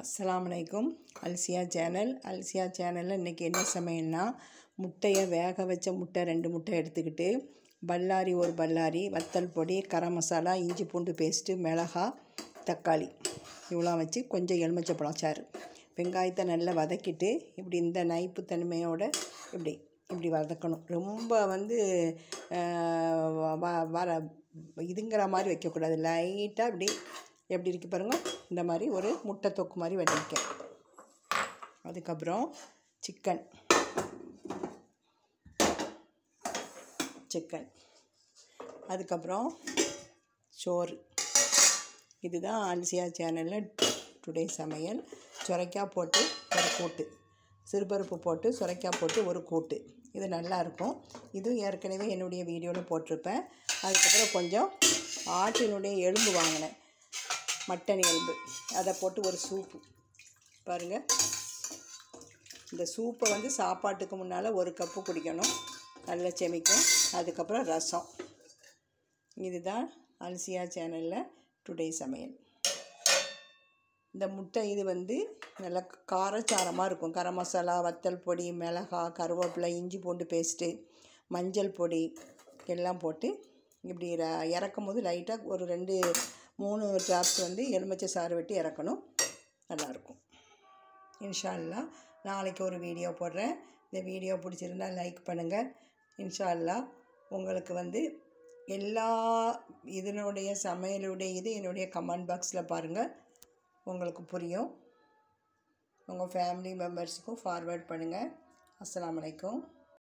அஸ்ஸலாமலைக்கும். அல்சியா சேனலில் இன்றைக்கி என்ன சமையல்னா, முட்டையை வேக வச்ச முட்டை 2 முட்டை எடுத்துக்கிட்டு, பல்லாரி ஒரு பல்லாரி, வத்தல் பொடி, கரம் மசாலா, இஞ்சி பூண்டு பேஸ்ட்டு, மிளகாய், தக்காளி இவ்வளோ வச்சு கொஞ்சம் எலுமிச்சப்பழம் சாறு, வெங்காயத்தை நல்லா வதக்கிட்டு இப்படி இந்த நைப்பு தன்மையோடு இப்படி வதக்கணும். ரொம்ப வர இதுங்கிற மாதிரி வைக்கக்கூடாது. லைட்டாக இப்படி எப்படி இருக்குது பாருங்கள், இந்த மாதிரி ஒரு முட்டை தொக்கு மாதிரி வடிக்கேன். அதுக்கப்புறம் சிக்கன் அதுக்கப்புறம் சோறு. இதுதான் அல்சியா சேனலில் டுடே சமையல். சுரைக்காய் போட்டு ஒரு கூட்டு, சிறுபருப்பு போட்டு சுரைக்காய் போட்டு ஒரு கூட்டு, இது நல்லாயிருக்கும். இதுவும் ஏற்கனவே என்னுடைய வீடியோவில் போட்டிருப்பேன். அதுக்கப்புறம் கொஞ்சம் ஆட்டினுடைய எலும்பு வாங்கினேன், மட்டன் எலும்பு, அதை போட்டு ஒரு சூப்பு பாருங்கள். இந்த சூப்பை சாப்பாட்டுக்கு முன்னால் 1 கப்பு குடிக்கணும், நல்லா செமிக்கும். அதுக்கப்புறம் ரசம். இதுதான் அல்சியா சேனலில் டுடே சமையல். இந்த முட்டை இது நல்லா காரச்சாரமாக இருக்கும். கரம் மசாலா, வத்தல் பொடி, மிளகாய், கருவேப்பிலை, இஞ்சி பூண்டு பேஸ்ட்டு, மஞ்சள் பொடி எல்லாம் போட்டு இப்படி இறக்கும் போது லைட்டாக ஒரு 2-3 ட்ராப்ஸ் எலுமிச்சை சாறு வெட்டி இறக்கணும். நல்லாயிருக்கும். இன்ஷா அல்லாஹ் நாளைக்கு ஒரு வீடியோ போடுறேன். இந்த வீடியோ பிடிச்சிருந்தால் லைக் பண்ணுங்கள். இன்ஷா அல்லாஹ் உங்களுக்கு எல்லா இதனுடைய சமையலுடைய என்னுடைய கமெண்ட் பாக்ஸில் பாருங்கள், உங்களுக்கு புரியும். உங்கள் ஃபேமிலி மெம்பர்ஸுக்கும் ஃபார்வேர்ட் பண்ணுங்கள். அஸ்ஸலாமு அலைக்கும்.